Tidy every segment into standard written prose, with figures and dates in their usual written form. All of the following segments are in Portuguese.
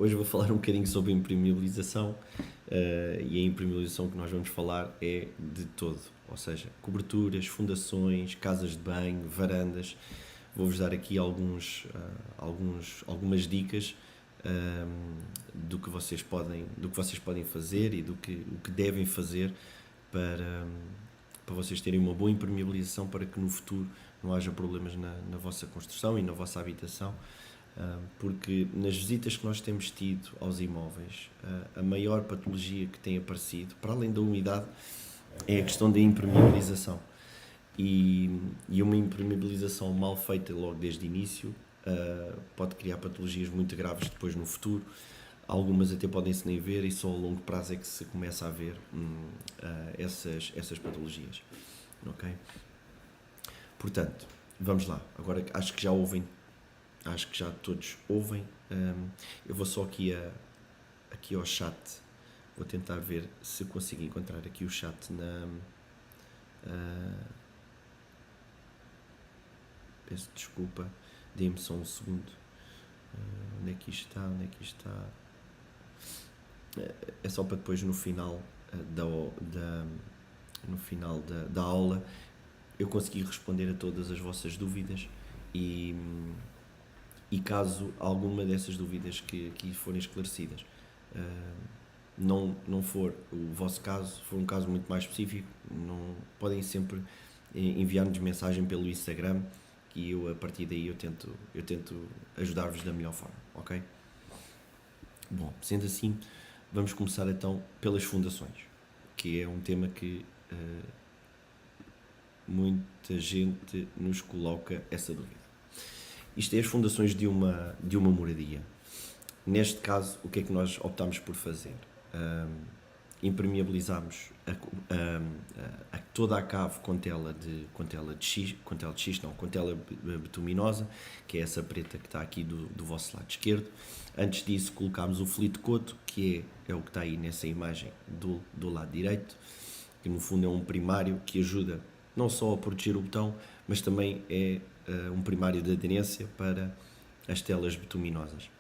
Hoje vou falar um bocadinho sobre impermeabilização e a impermeabilização que nós vamos falar é de todo, ou seja, coberturas, fundações, casas de banho, varandas. Vou-vos dar aqui algumas dicas do que vocês podem fazer e o que devem fazer para vocês terem uma boa impermeabilização para que no futuro não haja problemas na vossa construção e na vossa habitação. Porque nas visitas que nós temos tido aos imóveis, a maior patologia que tem aparecido, para além da umidade, é a questão da impermeabilização. E uma impermeabilização mal feita logo desde o início pode criar patologias muito graves depois no futuro. Algumas até podem-se nem ver e só a longo prazo é que se começa a ver essas patologias. Ok? Portanto, vamos lá. Agora acho que já todos ouvem. Eu vou só aqui ao chat. Vou tentar ver se consigo encontrar aqui o chat peço desculpa. Dê-me só um segundo. Onde é que isto está? É só para depois no final da aula eu conseguir responder a todas as vossas dúvidas e caso alguma dessas dúvidas que aqui forem esclarecidas não for o vosso caso, for um caso muito mais específico, podem sempre enviar-nos mensagem pelo Instagram e eu a partir daí eu tento ajudar-vos da melhor forma, ok? Bom, sendo assim, vamos começar então pelas fundações, que é um tema que muita gente nos coloca essa dúvida. Isto é as fundações de uma moradia. Neste caso, o que é que nós optámos por fazer? Impermeabilizámos toda a cave com tela bituminosa, que é essa preta que está aqui do vosso lado esquerdo. Antes disso, colocámos o flito coto, que é o que está aí nessa imagem do lado direito, que no fundo é um primário que ajuda não só a proteger o betão, mas também é um primário de aderência para as telas bituminosas.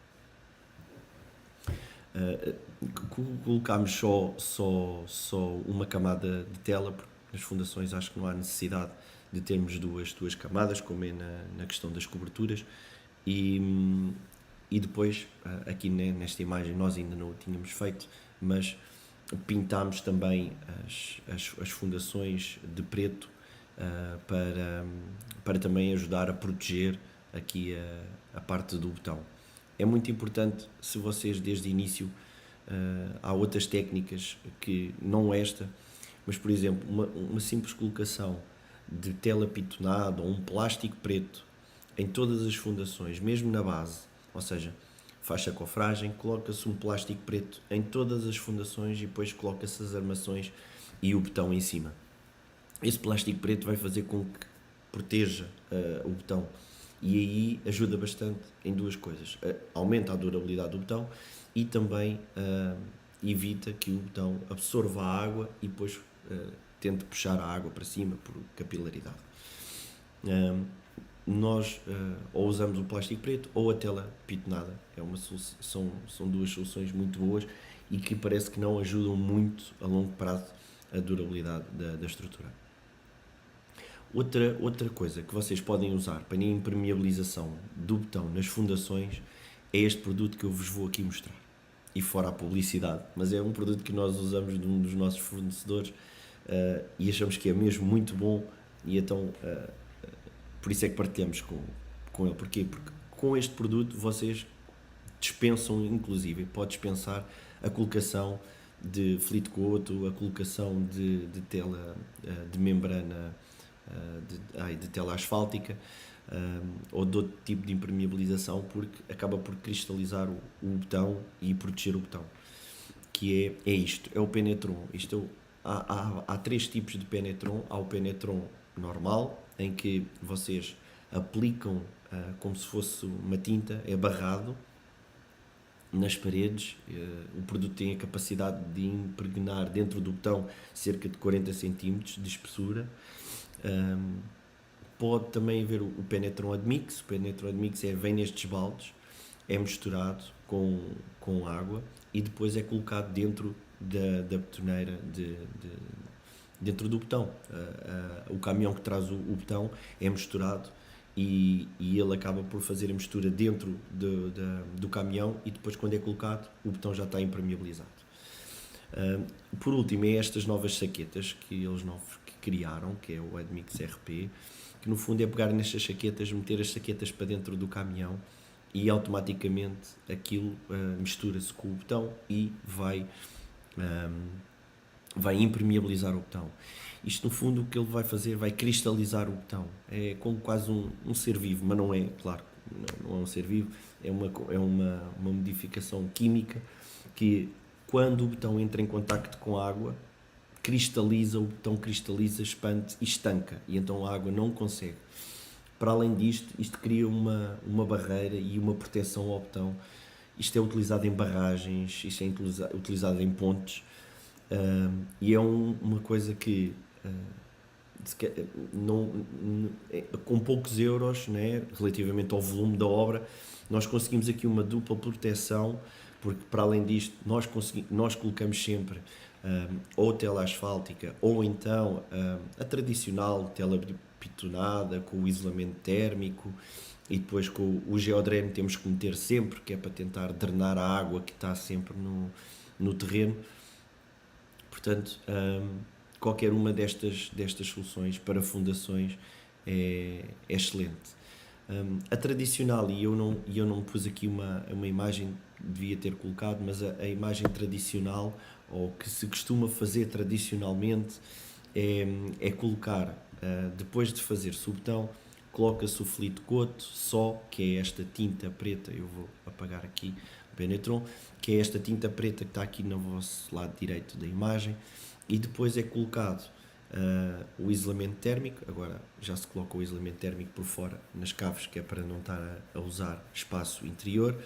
Colocámos só uma camada de tela, porque nas fundações acho que não há necessidade de termos duas camadas, como é na questão das coberturas. E depois, aqui nesta imagem, nós ainda não o tínhamos feito, mas pintámos também as fundações de preto para também ajudar a proteger aqui a parte do betão. É muito importante, se vocês desde o início, há outras técnicas que não esta, mas por exemplo, uma simples colocação de tela pitonada ou um plástico preto em todas as fundações, mesmo na base, ou seja, faixa cofragem, coloca-se um plástico preto em todas as fundações e depois coloca-se as armações e o betão em cima. Esse plástico preto vai fazer com que proteja o betão e aí ajuda bastante em duas coisas. Aumenta a durabilidade do betão e também evita que o betão absorva a água e depois tente puxar a água para cima por capilaridade. Nós ou usamos o plástico preto ou a tela pitonada. São duas soluções muito boas e que parece que não ajudam muito a longo prazo a durabilidade da estrutura. Outra coisa que vocês podem usar para a impermeabilização do betão nas fundações é este produto que eu vos vou aqui mostrar. E fora a publicidade, mas é um produto que nós usamos de um dos nossos fornecedores e achamos que é mesmo muito bom e então por isso é que partilhamos com ele. Porquê? Porque com este produto vocês dispensam, inclusive, pode dispensar a colocação de flito coto, a colocação de tela de membrana de tela asfáltica ou de outro tipo de impermeabilização, porque acaba por cristalizar o betão e proteger o betão, que é isto, é o Penetron. Há três tipos de Penetron. Há o Penetron normal, em que vocês aplicam como se fosse uma tinta, é barrado nas paredes. O produto tem a capacidade de impregnar dentro do betão cerca de 40 cm de espessura. Pode também haver o Penetron Admix. O Penetron Admix vem nestes baldes, é misturado com água e depois é colocado dentro da betoneira, dentro do betão. O caminhão que traz o betão é misturado e ele acaba por fazer a mistura dentro do caminhão e depois, quando é colocado, o betão já está impermeabilizado. Por último, é estas novas saquetas que eles que criaram, que é o Admix RP, que no fundo é pegar nestas saquetas, meter as saquetas para dentro do caminhão e automaticamente aquilo mistura-se com o betão e vai impermeabilizar o betão. Isto no fundo o que ele vai fazer, vai cristalizar o betão. É como quase um ser vivo, mas não é, claro, não é um ser vivo, é uma modificação química que, quando o betão entra em contacto com a água, o betão cristaliza, expande e estanca, e então a água não consegue. Para além disto, isto cria uma barreira e uma proteção ao betão. Isto é utilizado em barragens, isto é utilizado em pontes, e é uma coisa que com poucos euros, né, relativamente ao volume da obra, nós conseguimos aqui uma dupla proteção, porque para além disto nós colocamos sempre ou tela asfáltica ou então a tradicional tela pitonada com o isolamento térmico, e depois com o geodreno temos que meter sempre, que é para tentar drenar a água que está sempre no terreno. Portanto, qualquer uma destas soluções para fundações é excelente. A tradicional, e eu não pus aqui uma imagem, devia ter colocado, mas a imagem tradicional, ou que se costuma fazer tradicionalmente, é colocar, depois de fazer-se o betão, coloca-se o Fleet Coat só, que é esta tinta preta, eu vou apagar aqui o Penetron, que é esta tinta preta que está aqui no vosso lado direito da imagem, e depois é colocado o isolamento térmico. Agora já se coloca o isolamento térmico por fora nas caves, que é para não estar a usar espaço interior,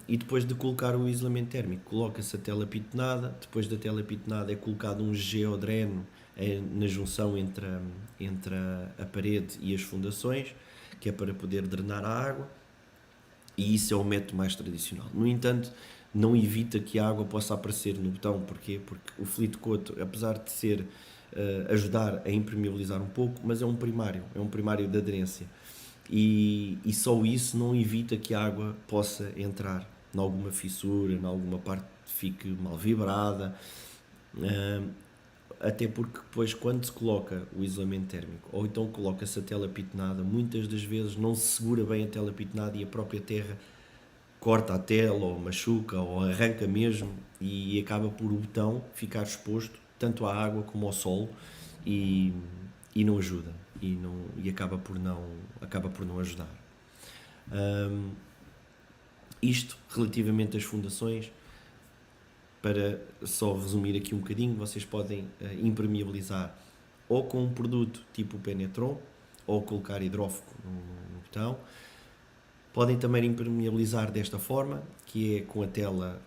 e depois de colocar o isolamento térmico coloca-se a tela pitonada. Depois da tela pitonada é colocado um geodreno na junção entre a parede e as fundações, que é para poder drenar a água, e isso é o método mais tradicional. No entanto, não evita que a água possa aparecer no betão. Porquê? Porque o Fleet Coat, apesar de ser ajudar a impermeabilizar um pouco, mas é um primário de aderência, e só isso não evita que a água possa entrar em alguma fissura, em alguma parte que fique mal vibrada, até porque depois, quando se coloca o isolamento térmico ou então coloca-se a tela pitonada, muitas das vezes não se segura bem a tela pitonada e a própria terra corta a tela ou machuca ou arranca mesmo, e acaba por o betão ficar exposto tanto à água como ao solo, e não ajuda, e acaba por não ajudar. Isto relativamente às fundações. Para só resumir aqui um bocadinho, vocês podem impermeabilizar ou com um produto tipo o Penetron, ou colocar hidrófugo no betão. Podem também impermeabilizar desta forma, que é com a tela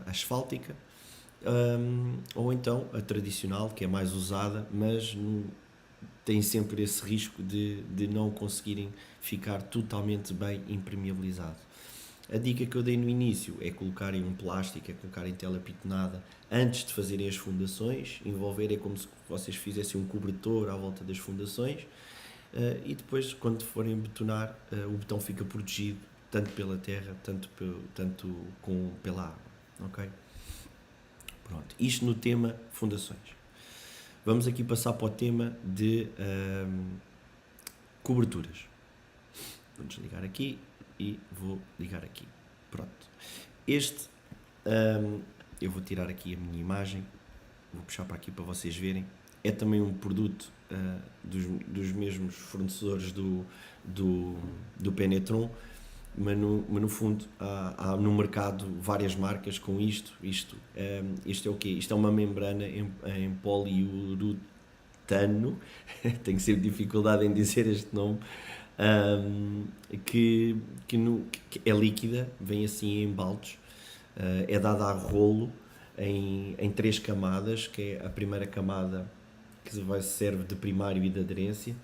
asfáltica, ou então a tradicional, que é mais usada, mas tem sempre esse risco de não conseguirem ficar totalmente bem impermeabilizado. A dica que eu dei no início é colocarem um plástico, é colocarem tela pitonada antes de fazerem as fundações. Envolver é como se vocês fizessem um cobertor à volta das fundações, e depois, quando forem betonar, o betão fica protegido tanto pela terra, tanto pela água. Ok? Pronto, isto no tema fundações. Vamos aqui passar para o tema de coberturas. Vou desligar aqui e vou ligar aqui. Pronto. Eu vou tirar aqui a minha imagem, vou puxar para aqui para vocês verem. É também um produto dos mesmos fornecedores do Penetron, mas no fundo há no mercado várias marcas com isto. Isto é o quê? Isto é uma membrana em poliuretano, tenho sempre dificuldade em dizer este nome, que é líquida, vem assim em baldes, é dada a rolo em 3 camadas, que é a primeira camada que serve de primário e de aderência.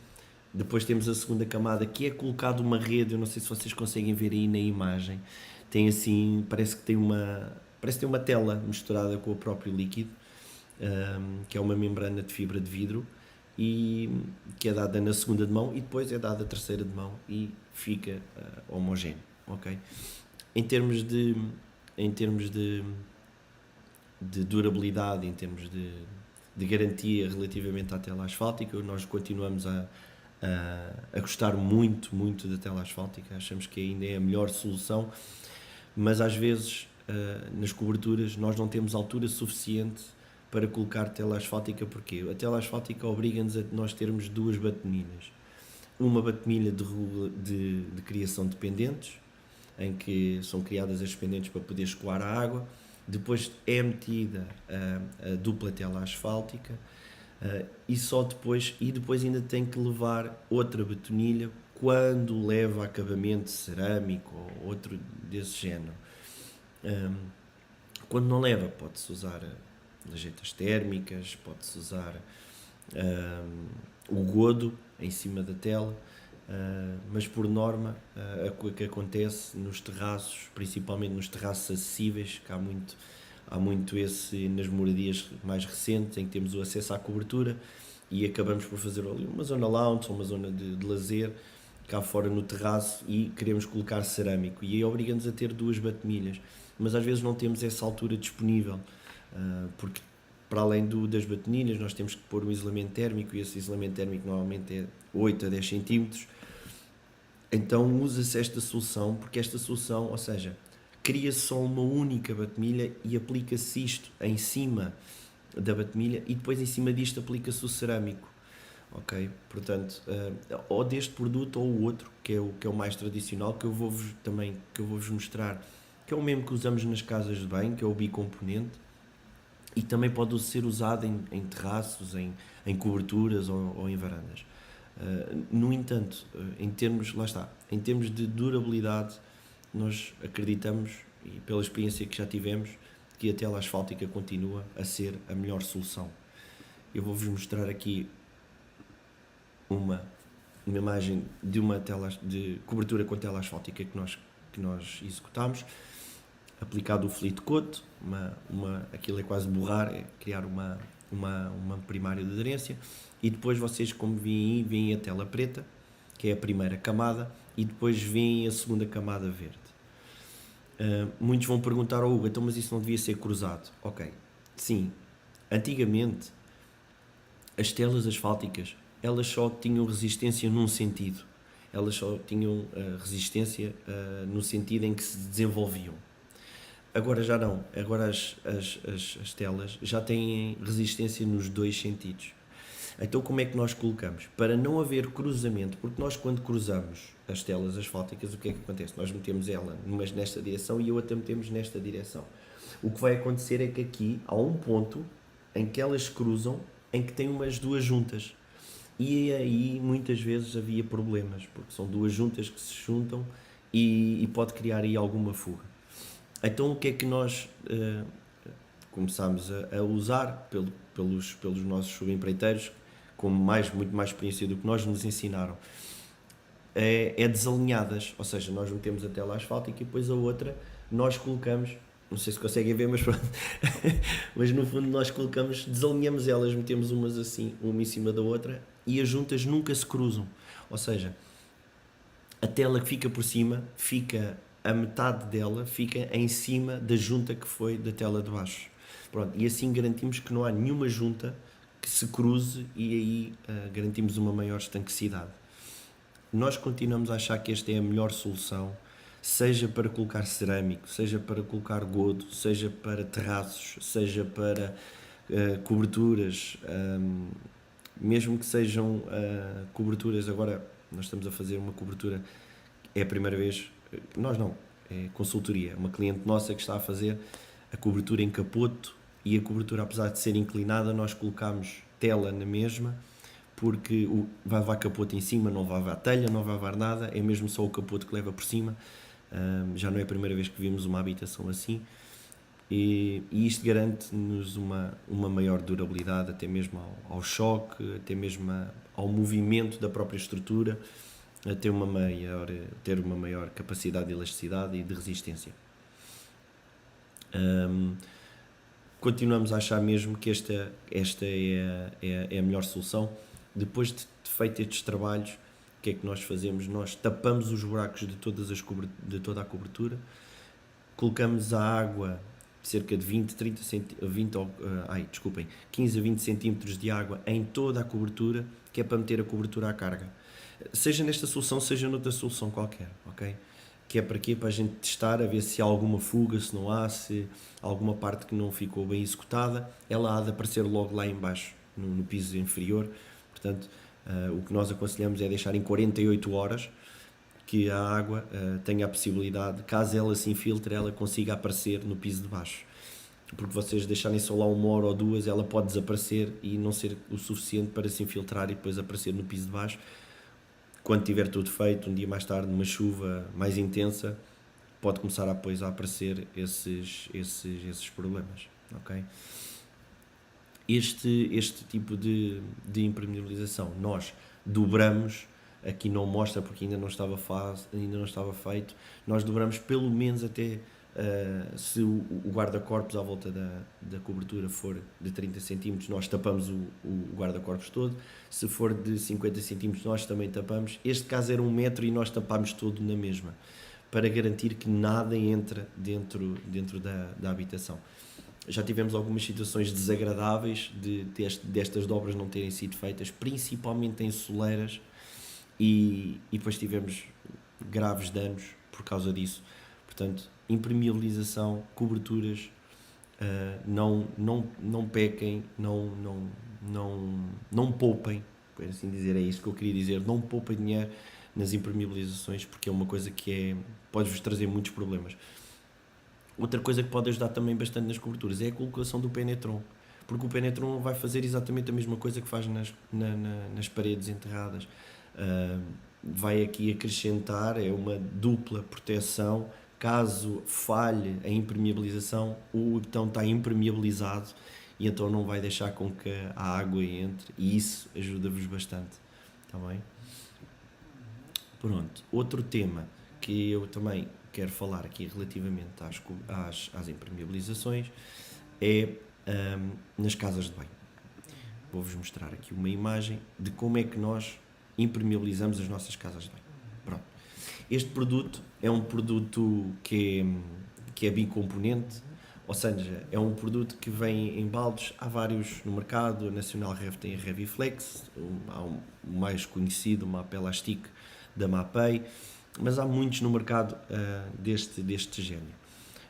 Depois temos a segunda camada, que é colocado uma rede, eu não sei se vocês conseguem ver aí na imagem, tem assim, parece ter uma tela misturada com o próprio líquido, que é uma membrana de fibra de vidro, e que é dada na segunda de mão e depois é dada a terceira de mão e fica homogéneo, ok? Em termos de durabilidade, em termos de garantia relativamente à tela asfáltica, nós continuamos a gostar muito da tela asfáltica, achamos que ainda é a melhor solução, mas às vezes nas coberturas nós não temos altura suficiente para colocar tela asfáltica, porque a tela asfáltica obriga-nos a nós termos duas batemilhas. Uma batemilha de criação de pendentes, em que são criadas as pendentes para poder escoar a água, depois é metida a dupla tela asfáltica, e depois ainda tem que levar outra betonilha quando leva acabamento cerâmico ou outro desse género. Quando não leva, pode-se usar lajetas térmicas, pode-se usar o godo em cima da tela, mas por norma o que acontece nos terraços, principalmente nos terraços acessíveis, que há muito esse nas moradias mais recentes, em que temos o acesso à cobertura e acabamos por fazer ali uma zona lounge ou uma zona de lazer cá fora no terraço e queremos colocar cerâmico, e aí obriga-nos a ter duas batemilhas, mas às vezes não temos essa altura disponível, porque para além das batonilhas nós temos que pôr um isolamento térmico, e esse isolamento térmico normalmente é 8 a 10 cm. Então usa-se esta solução, porque esta solução, ou seja, cria-se só uma única batomilha e aplica-se isto em cima da batomilha e depois em cima disto aplica-se o cerâmico, ok? Portanto, ou deste produto ou o outro, que é o mais tradicional, que eu vou-vos mostrar, que é o mesmo que usamos nas casas de banho, que é o bicomponente, e também pode ser usado em terraços, em coberturas ou em varandas. No entanto, em termos de durabilidade, nós acreditamos, e pela experiência que já tivemos, que a tela asfáltica continua a ser a melhor solução. Eu vou-vos mostrar aqui uma imagem de uma tela de cobertura com tela asfáltica que nós executámos, aplicado o Fleet Coat, aquilo é quase borrar, é criar uma primária de aderência, e depois vocês, como veem a tela preta, que é a primeira camada, e depois veem a segunda camada verde. Muitos vão perguntar ao Hugo, então, mas isso não devia ser cruzado? Ok, sim, antigamente as telas asfálticas, elas só tinham resistência num sentido, elas só tinham resistência no sentido em que se desenvolviam. Agora já não, agora as telas já têm resistência nos dois sentidos. Então como é que nós colocamos? Para não haver cruzamento, porque nós quando cruzamos as telas asfálticas, o que é que acontece? Nós metemos ela nesta direção e a outra metemos nesta direção. O que vai acontecer é que aqui há um ponto em que elas cruzam, em que tem umas duas juntas. E aí muitas vezes havia problemas, porque são duas juntas que se juntam e pode criar aí alguma fuga. Então o que é que nós começámos a usar pelos nossos subempreiteiros, com muito mais experiência do que nós, nos ensinaram? É desalinhadas, ou seja, nós metemos a tela asfáltica e depois a outra nós colocamos, não sei se conseguem ver, mas pronto, mas no fundo nós desalinhamos elas, metemos umas assim, uma em cima da outra, e as juntas nunca se cruzam, ou seja, a tela que fica por cima, a metade dela fica em cima da junta que foi da tela de baixo. Pronto, e assim garantimos que não há nenhuma junta que se cruze, e aí garantimos uma maior estanquecidade. Nós continuamos a achar que esta é a melhor solução, seja para colocar cerâmico, seja para colocar godo, seja para terraços, seja para coberturas, mesmo que sejam coberturas. Agora nós estamos a fazer uma cobertura, é a primeira vez, nós não, é consultoria, uma cliente nossa que está a fazer a cobertura em capoto, e a cobertura, apesar de ser inclinada, nós colocamos tela na mesma, porque vai levar capoto em cima, não vai levar telha, não vai levar nada, é mesmo só o capoto que leva por cima. Já não é a primeira vez que vimos uma habitação assim, e isto garante-nos uma maior durabilidade, até mesmo ao choque, até mesmo ao movimento da própria estrutura, a ter uma maior capacidade de elasticidade e de resistência. Hum, Continuamos a achar mesmo que esta é a melhor solução. Depois de feito estes trabalhos, o que é que nós fazemos? Nós tapamos os buracos de toda a cobertura, colocamos a água, cerca de 20, 30 15 a 20 centímetros de água em toda a cobertura, que é para meter a cobertura à carga. Seja nesta solução, seja noutra solução qualquer, ok? Que é para quê? Para a gente testar, a ver se há alguma fuga, se não há, se há alguma parte que não ficou bem executada, ela há de aparecer logo lá em baixo, no piso inferior. Portanto, o que nós aconselhamos é deixar em 48 horas, que a água tenha a possibilidade, caso ela se infiltre, ela consiga aparecer no piso de baixo. Porque vocês deixarem só lá 1 hora ou 2, ela pode desaparecer e não ser o suficiente para se infiltrar e depois aparecer no piso de baixo. Quando tiver tudo feito, um dia mais tarde, numa chuva mais intensa, pode começar depois a aparecer esses problemas, ok? Este tipo de impermeabilização nós dobramos, aqui não mostra porque ainda não estava feito, nós dobramos pelo menos até, se o guarda-corpos à volta da cobertura for de 30 cm, nós tapamos o guarda-corpos todo. Se for de 50 cm, nós também tapamos. Este caso era 1 metro e nós tapámos todo na mesma, para garantir que nada entra dentro da habitação. Já tivemos algumas situações desagradáveis destas dobras não terem sido feitas, principalmente em soleiras, e depois tivemos graves danos por causa disso. Portanto, impermeabilização, coberturas, não pequem, não poupem, por assim dizer, é isto que eu queria dizer, não poupem dinheiro nas impermeabilizações, porque é uma coisa que pode-vos trazer muitos problemas. Outra coisa que pode ajudar também bastante nas coberturas é a colocação do Penetron, porque o Penetron vai fazer exatamente a mesma coisa que faz nas paredes enterradas. Vai aqui acrescentar, é uma dupla proteção. Caso falhe a impermeabilização, o botão está impermeabilizado e então não vai deixar com que a água entre, e isso ajuda-vos bastante, está bem? Pronto, outro tema que eu também quero falar aqui relativamente às impermeabilizações é nas casas de banho. Vou-vos mostrar aqui uma imagem de como é que nós impermeabilizamos as nossas casas de banho. Pronto. Este produto é um produto que é bicomponente, ou seja, é um produto que vem em baldes. Há vários no mercado. A Nacional Rev tem a Reviflex, há o mais conhecido, uma Pelastic da Mapei, mas há muitos no mercado deste género.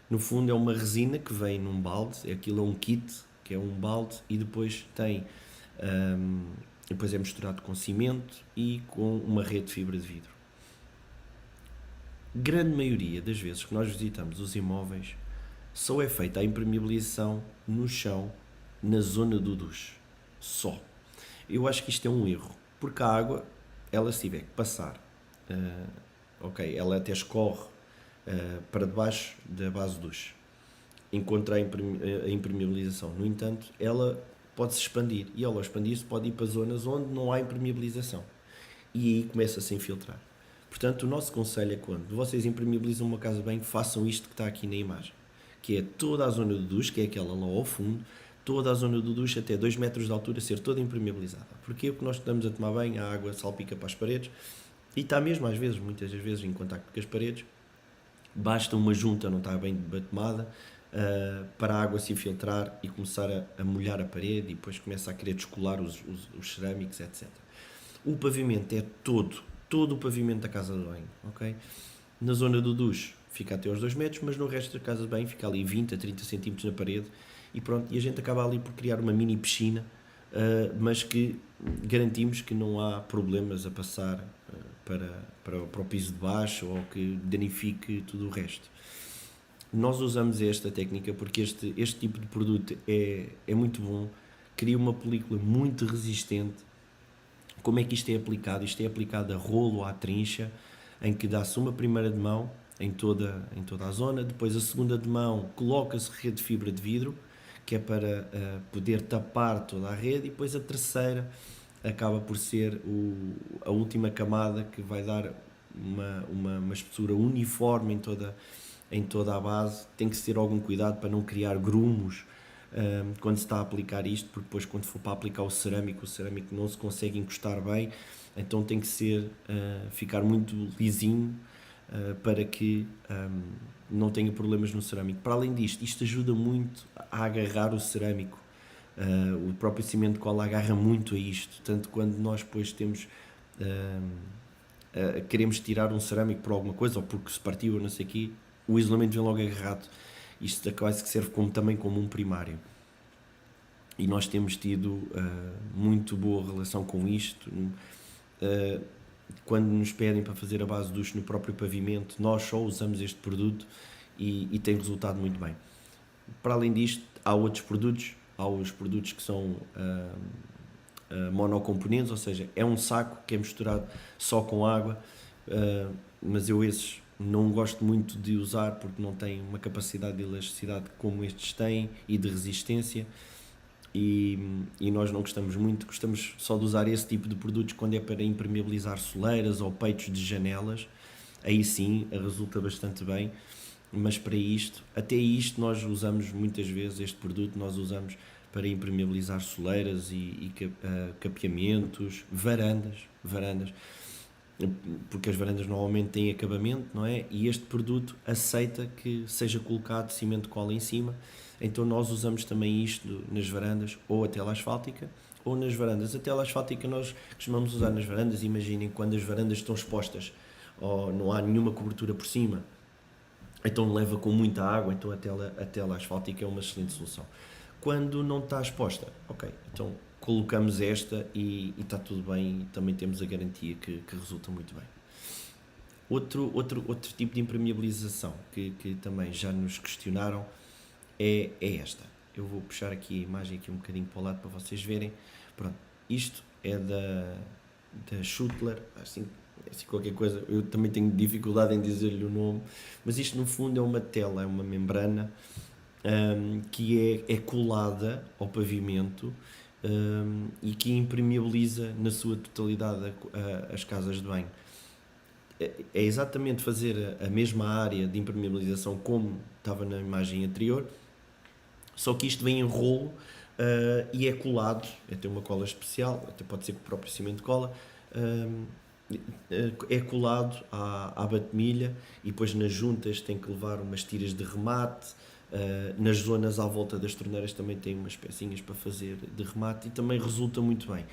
No fundo é uma resina que vem num balde, aquilo é um kit, que é um balde, e depois depois é misturado com cimento e com uma rede de fibra de vidro. Grande maioria das vezes que nós visitamos os imóveis, só é feita a impermeabilização no chão, na zona do duche, só. Eu acho que isto é um erro, porque a água, ela se tiver que passar, ela até escorre para debaixo da base do duche, enquanto a impermeabilização. No entanto, ela pode-se expandir, e ao expandir-se pode ir para zonas onde não há impermeabilização, e aí começa-se a infiltrar. Portanto, o nosso conselho é, quando vocês impermeabilizam uma casa de banho, façam isto que está aqui na imagem, que é toda a zona do duche, que é aquela lá ao fundo, toda a zona do duche até 2 metros de altura ser toda impermeabilizada. Porquê? Porque nós estamos a tomar banho, a água salpica para as paredes, e está mesmo às vezes, muitas das vezes, em contacto com as paredes. Basta uma junta não estar bem batemada para a água se infiltrar e começar a molhar a parede, e depois começa a querer descolar os cerâmicos, etc. O pavimento é todo o pavimento da casa de banho, ok? Na zona do duche fica até aos 2 metros, mas no resto da casa de banho fica ali 20 a 30 centímetros na parede, e pronto, e a gente acaba ali por criar uma mini piscina, mas que garantimos que não há problemas a passar para o piso de baixo, ou que danifique tudo o resto. Nós usamos esta técnica porque este tipo de produto é muito bom, cria uma película muito resistente. Como é que isto é aplicado? Isto é aplicado a rolo, à trincha, em que dá-se uma primeira de mão em toda a zona, depois a segunda de mão coloca-se rede de fibra de vidro, que é para poder tapar toda a rede, e depois a terceira acaba por ser a última camada, que vai dar uma espessura uniforme em toda a base, tem que se ter algum cuidado para não criar grumos quando se está a aplicar isto, porque depois quando for para aplicar o cerâmico não se consegue encostar bem, então tem que ser, ficar muito lisinho para que não tenha problemas no cerâmico. Para além disto, isto ajuda muito a agarrar o cerâmico. O próprio cimento de cola agarra muito a isto, tanto quando nós depois temos queremos tirar um cerâmico por alguma coisa, ou porque se partiu ou não sei o quê, o isolamento vem logo agarrado. Isto quase que serve também como um primário. E nós temos tido muito boa relação com isto. Quando nos pedem para fazer a base de duche no próprio pavimento, nós só usamos este produto e tem resultado muito bem. Para além disto, há outros produtos. Há os produtos que são monocomponentes, ou seja, é um saco que é misturado só com água, mas eu esses não gosto muito de usar porque não têm uma capacidade de elasticidade como estes têm e de resistência, e nós não gostamos muito, gostamos só de usar esse tipo de produtos quando é para impermeabilizar soleiras ou peitos de janelas, aí sim resulta bastante bem, mas para isto, até isto nós usamos muitas vezes, este produto nós usamos para impermeabilizar soleiras e capeamentos, varandas, porque as varandas normalmente têm acabamento, não é? E este produto aceita que seja colocado cimento de cola em cima, então nós usamos também isto nas varandas, ou a tela asfáltica, ou nas varandas. A tela asfáltica nós costumamos usar nas varandas, imaginem quando as varandas estão expostas, ou não há nenhuma cobertura por cima, então leva com muita água, então a tela asfáltica é uma excelente solução. Quando não está exposta, ok, então colocamos esta e está tudo bem, e também temos a garantia que resulta muito bem. Outro tipo de impermeabilização que também já nos questionaram é esta. Eu vou puxar aqui a imagem aqui um bocadinho para o lado para vocês verem. Pronto, isto é da Schuttler, assim qualquer coisa, eu também tenho dificuldade em dizer-lhe o nome, mas isto no fundo é uma tela, é uma membrana que é colada ao pavimento e que impermeabiliza na sua totalidade as casas de banho. É exatamente fazer a mesma área de impermeabilização como estava na imagem anterior, só que isto vem em rolo e é colado, tem uma cola especial, até pode ser com o próprio cimento de cola, é colado à batemilha, e depois nas juntas tem que levar umas tiras de remate, nas zonas à volta das torneiras também tem umas pecinhas para fazer de remate e também resulta muito bem.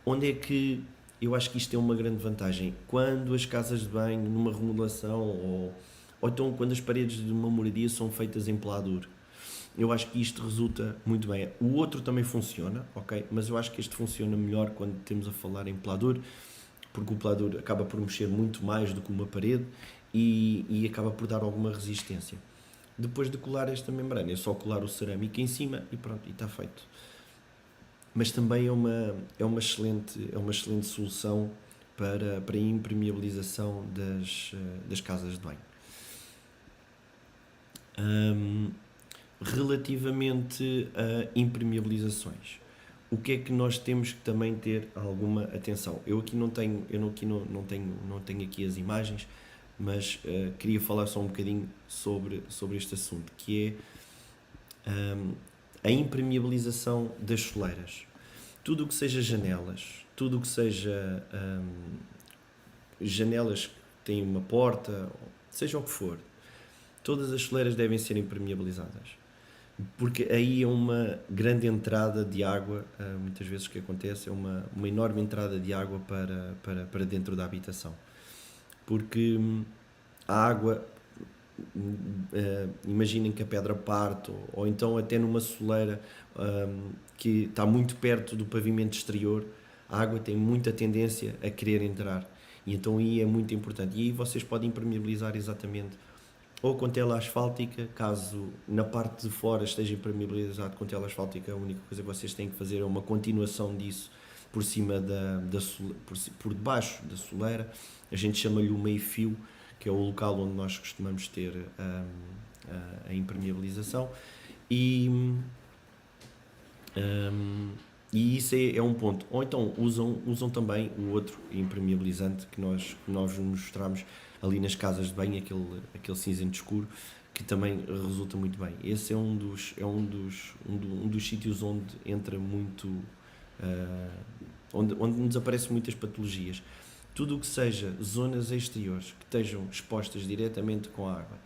Onde é que eu acho que isto é uma grande vantagem? Quando as casas de banho, numa remodelação, ou então quando as paredes de uma moradia são feitas em peladura, eu acho que isto resulta muito bem. O outro também funciona, ok? Mas eu acho que este funciona melhor quando temos a falar em peladura, porque o peladura acaba por mexer muito mais do que uma parede e acaba por dar alguma resistência. Depois de colar esta membrana, é só colar o cerâmico em cima e pronto, e está feito. Mas também é uma excelente solução para a impermeabilização das casas de banho. Relativamente a impermeabilizações, o que é que nós temos que também ter alguma atenção? Eu aqui não tenho aqui as imagens, mas queria falar só um bocadinho sobre este assunto, que é a impermeabilização das soleiras. Tudo o que seja janelas, tudo o que seja janelas que têm uma porta, seja o que for, todas as soleiras devem ser impermeabilizadas, porque aí é uma grande entrada de água, muitas vezes o que acontece é uma enorme entrada de água para dentro da habitação, porque a água, imaginem que a pedra parte, ou então até numa soleira que está muito perto do pavimento exterior, a água tem muita tendência a querer entrar, e então aí é muito importante, e aí vocês podem impermeabilizar exatamente ou com tela asfáltica, caso na parte de fora esteja impermeabilizado com tela asfáltica, a única coisa que vocês têm que fazer é uma continuação disso por cima por debaixo da soleira. A gente chama-lhe o meio-fio, que é o local onde nós costumamos ter a impermeabilização, e isso é um ponto. Ou então usam também o outro impermeabilizante que nós mostramos ali nas casas de banho, aquele cinzento escuro, que também resulta muito bem. Esse é um dos sítios onde entra muito, onde nos aparecem muitas patologias. Tudo o que seja zonas exteriores que estejam expostas diretamente com a água,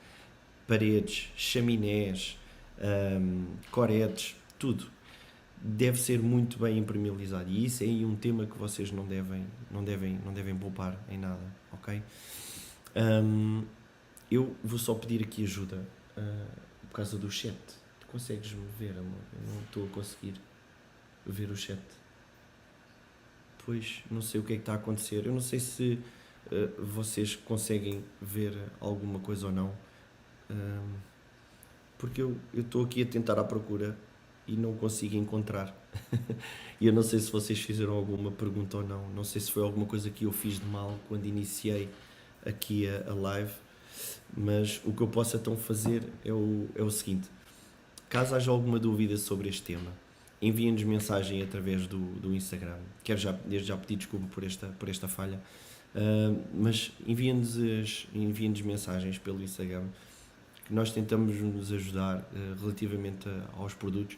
paredes, chaminés, coretes, tudo deve ser muito bem impermeabilizado, e isso é aí um tema que vocês não devem poupar em nada, ok? Eu vou só pedir aqui ajuda por causa do chat. Tu consegues-me ver, amor? Eu não estou a conseguir ver o chat. Pois, não sei o que é que está a acontecer. Eu não sei se vocês conseguem ver alguma coisa ou não. Porque eu estou aqui a tentar à procura e não consigo encontrar. E eu não sei se vocês fizeram alguma pergunta ou não. Não sei se foi alguma coisa que eu fiz de mal quando iniciei aqui a live. Mas o que eu posso então fazer é o seguinte: caso haja alguma dúvida sobre este tema, enviem-nos mensagem através do Instagram. Quero desde já pedir desculpa por esta falha, mas enviem-nos mensagens pelo Instagram, que nós tentamos nos ajudar relativamente aos produtos.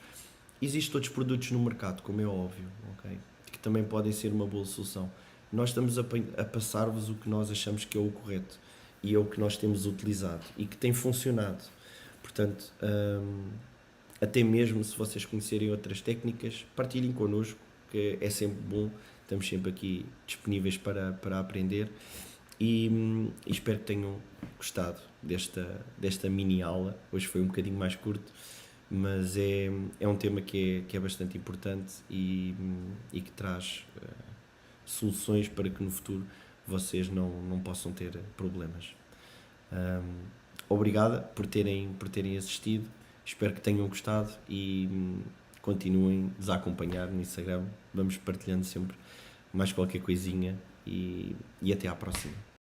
Existem outros produtos no mercado, como é óbvio, okay? Que também podem ser uma boa solução. Nós estamos a passar-vos o que nós achamos que é o correto e é o que nós temos utilizado e que tem funcionado. Portanto, até mesmo se vocês conhecerem outras técnicas, partilhem connosco, que é sempre bom. Estamos sempre aqui disponíveis para aprender, e espero que tenham gostado desta mini aula. Hoje foi um bocadinho mais curto, mas é um tema que é bastante importante e que traz soluções para que no futuro vocês não possam ter problemas. Obrigada por terem assistido, espero que tenham gostado e continuem-nos a acompanhar no Instagram. Vamos partilhando sempre mais qualquer coisinha, e até à próxima.